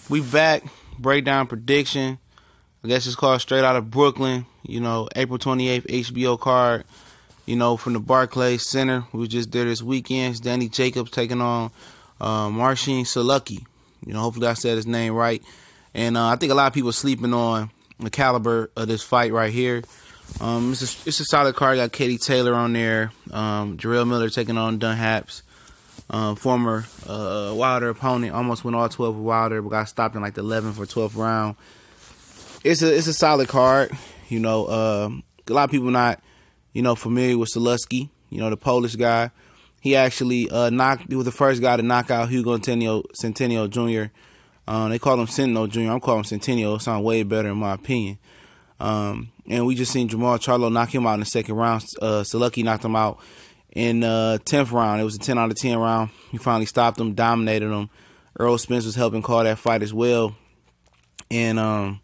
We back. Breakdown prediction. I guess it's called Straight Out of Brooklyn. April 28th, HBO card. From the Barclays Center. We just there this weekend. It's Danny Jacobs taking on Maciej Sulecki. Hopefully I said his name right. And I think a lot of people are sleeping on the caliber of this fight right here. It's a solid card. Got Katie Taylor on there. Jarrell Miller taking on Dunhaps. Former Wilder opponent. Almost went all 12 with Wilder, but got stopped in like the 11th or 12th round. It's a solid card. A lot of people not familiar with Sulecki, the Polish guy. He actually he was the first guy to knock out Hugo Centennial Jr. They call him Sentinel Jr. I'm calling him Centennial. It sounds way better in my opinion. And we just seen Jamal Charlo knock him out in the second round. Sulecki knocked him out in 10th round. It was a 10 out of 10 round. He finally stopped him, dominated him. Earl Spence was helping call that fight as well. And,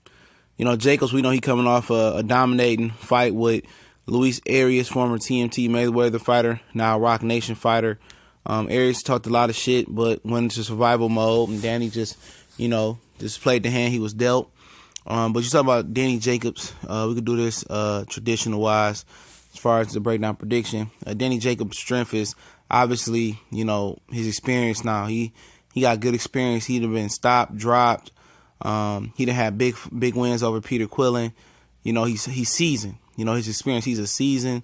Jacobs, we know he coming off a dominating fight with Luis Arias, former TMT Mayweather fighter, now Rock Nation fighter. Arias talked a lot of shit, but went into survival mode, and Danny just played the hand he was dealt. But you talk about Danny Jacobs, we could do this traditional-wise as far as the breakdown prediction. Danny Jacobs' strength is obviously, his experience now. He got good experience. He'd have been stopped, dropped. He'd have had big wins over Peter Quillen. He's seasoned. His experience, he's a seasoned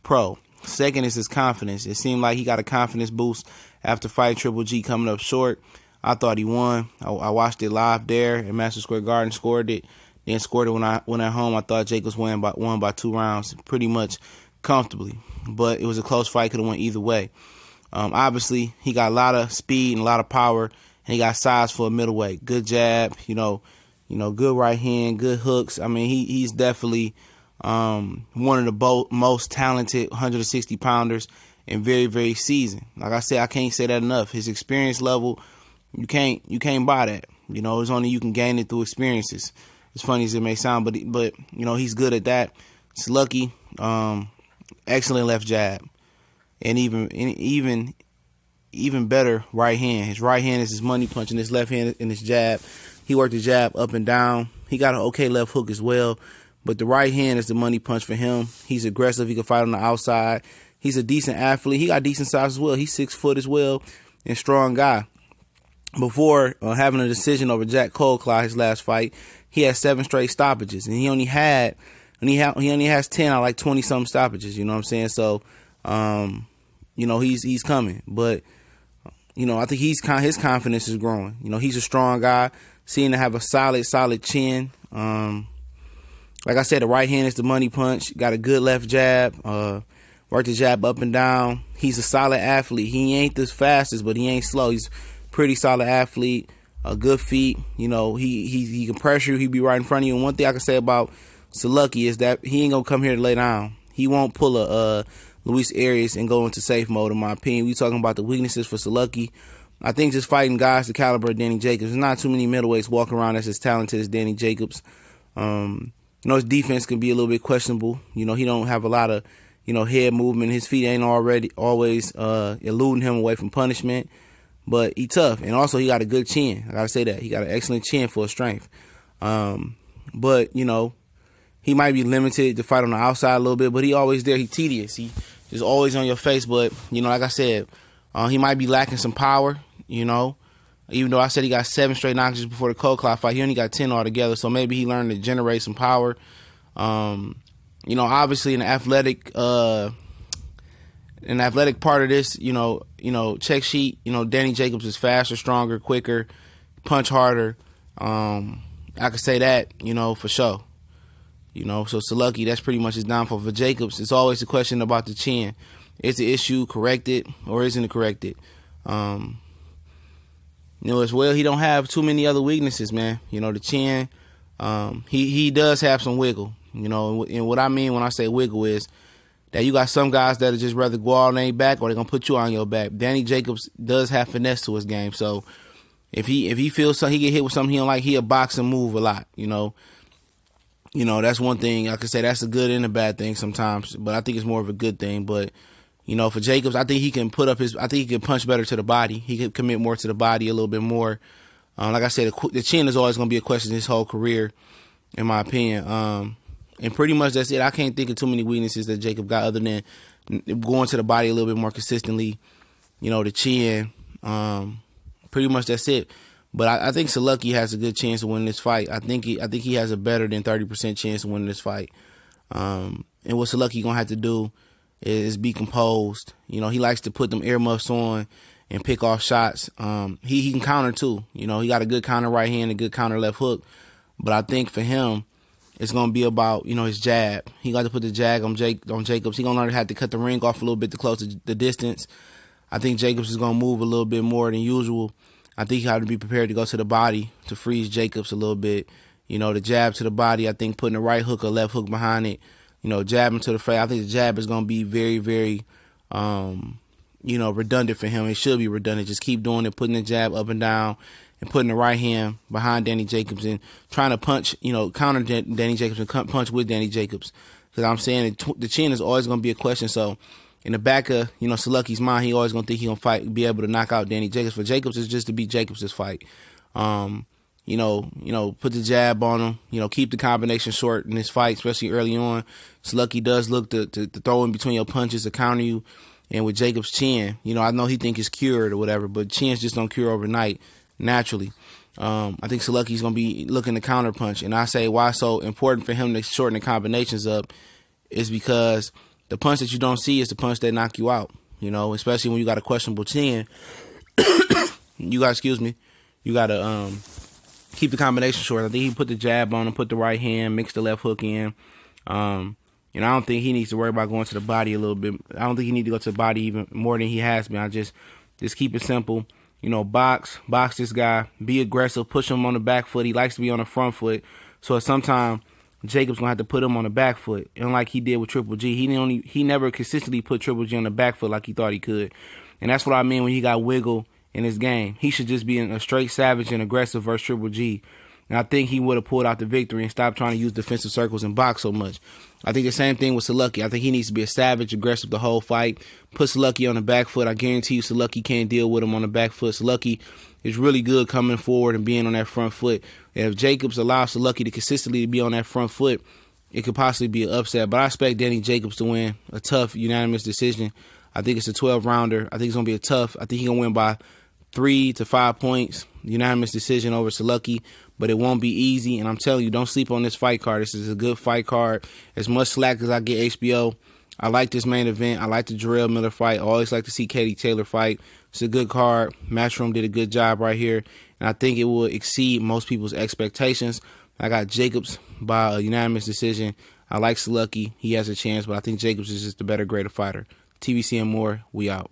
pro. Second is his confidence. It seemed like he got a confidence boost after fighting Triple G coming up short. I thought he won. I watched it live there at Madison Square Garden, scored it, then scored it when I went at home. I thought Jacobs won by 2 rounds pretty much comfortably. But it was a close fight, could have went either way. Obviously, he got a lot of speed and a lot of power, and he got size for a middleweight. Good jab, good right hand, good hooks. I mean, he's definitely one of the most talented 160-pounders and very, very seasoned. Like I said, I can't say that enough. His experience level, you can't buy that. It's only you can gain it through experiences. As funny as it may sound, but he's good at that. Sulecki, excellent left jab, and even better right hand. His right hand is his money punch, and his left hand in his jab. He worked the jab up and down. He got an okay left hook as well. But the right hand is the money punch for him. He's aggressive. He can fight on the outside. He's a decent athlete. He got decent size as well. He's 6 foot as well and strong guy. Before having a decision over Jack Colclough, his last fight, he had 7 straight stoppages, and he only has 10 out of like 20-something stoppages. You know what I'm saying? So, he's coming. But I think his confidence is growing. He's a strong guy. Seeing to have a solid chin. Like I said, the right hand is the money punch. Got a good left jab. Worked the jab up and down. He's a solid athlete. He ain't the fastest, but he ain't slow. He's a pretty solid athlete. Good feet. He can pressure you. He be right in front of you. And one thing I can say about Sulecki is that he ain't gonna come here to lay down. He won't pull a Luis Arias and go into safe mode, in my opinion. We talking about the weaknesses for Sulecki. I think just fighting guys the caliber of Danny Jacobs. There's not too many middleweights walking around that's as talented as Danny Jacobs. His defense can be a little bit questionable. He don't have a lot of, head movement. His feet ain't always eluding him away from punishment. But he tough. And also he got a good chin. I got to say that. He got an excellent chin for his strength. But, he might be limited to fight on the outside a little bit, but he always there. He tedious. He is always on your face. But, like I said, he might be lacking some power, Even though I said he got 7 straight knockouts before the Colclough fight, he only got 10 altogether. So maybe he learned to generate some power. Obviously in the athletic part of this, check sheet, Danny Jacobs is faster, stronger, quicker, punch harder. I could say that, for sure. So Sulecki, that's pretty much his downfall. For Jacobs, it's always a question about the chin. Is the issue corrected or isn't it corrected? As well, he don't have too many other weaknesses, man. The chin, he does have some wiggle. And what I mean when I say wiggle is that you got some guys that just rather go all on their back or they're going to put you on your back. Danny Jacobs does have finesse to his game. So if he feels something, he get hit with something he don't like, he'll box and move a lot, that's one thing I could say. That's a good and a bad thing sometimes, but I think it's more of a good thing. But for Jacobs, I think he can I think he can punch better to the body. He can commit more to the body a little bit more. Like I said, the chin is always going to be a question his whole career, in my opinion. And pretty much that's it. I can't think of too many weaknesses that Jacob got other than going to the body a little bit more consistently. You know, the chin. Pretty much that's it. But I think Sulecki has a good chance of winning this fight. I think he has a better than 30% chance of winning this fight. And what Sulecki gonna have to do is be composed. You know, he likes to put them earmuffs on and pick off shots. He can counter too. You know, he got a good counter right hand, a good counter left hook. But I think for him, it's gonna be about, you know, his jab. He got to put the jag on Jacobs. He gonna learn to have to cut the ring off a little bit to close the distance. I think Jacobs is gonna move a little bit more than usual. I think he had to be prepared to go to the body to freeze Jacobs a little bit. You know, the jab to the body, I think putting the right hook or left hook behind it, you know, jabbing to the face. I think the jab is going to be very, very, you know, redundant for him. It should be redundant. Just keep doing it, putting the jab up and down and putting the right hand behind Danny Jacobs and trying to punch, you know, counter Danny Jacobs and punch with Danny Jacobs. Because I'm saying the chin is always going to be a question. So in the back of, you know, Sulecki's mind, he always going to think he's going to be able to knock out Danny Jacobs. For Jacobs, it's just to beat Jacobs' fight. You know, put the jab on him, you know, keep the combination short in this fight, especially early on. Sulecki does look to throw in between your punches to counter you. And with Jacobs' chin, you know, I know he think it's cured or whatever, but chins just don't cure overnight naturally. I think Sulecki's going to be looking to counter punch. And I say why it's so important for him to shorten the combinations up is because the punch that you don't see is the punch that knock you out, you know, especially when you got a questionable chin. You got to keep the combination short. I think he put the jab on him, put the right hand, mixed the left hook in. You know, I don't think he needs to worry about going to the body a little bit. I don't think he needs to go to the body even more than he has been. I just keep it simple. You know, box this guy, be aggressive, push him on the back foot. He likes to be on the front foot. So sometimes Jacob's gonna have to put him on the back foot. And like he did with Triple G, he never consistently put Triple G on the back foot like he thought he could. And that's what I mean when he got wiggle in his game. He should just be a straight savage and aggressive versus Triple G. And I think he would have pulled out the victory and stopped trying to use defensive circles and box so much. I think the same thing with Sulecki. I think he needs to be a savage, aggressive the whole fight. Put Sulecki on the back foot. I guarantee you Sulecki can't deal with him on the back foot. Sulecki is really good coming forward and being on that front foot. And if Jacobs allows Sulecki to consistently be on that front foot, it could possibly be an upset. But I expect Danny Jacobs to win a tough, unanimous decision. I think it's a 12-rounder. I think it's going to be a tough. I think he's going to win by 3 to 5 points, unanimous decision over Sulecki, but it won't be easy. And I'm telling you, don't sleep on this fight card. This is a good fight card. As much slack as I get HBO, I like this main event. I like the Jarrell Miller fight. I always like to see Katie Taylor fight. It's a good card. Matchroom did a good job right here, and I think it will exceed most people's expectations. I got Jacobs by a unanimous decision. I like Sulecki. He has a chance, but I think Jacobs is just the better, greater fighter. TVC and more, we out.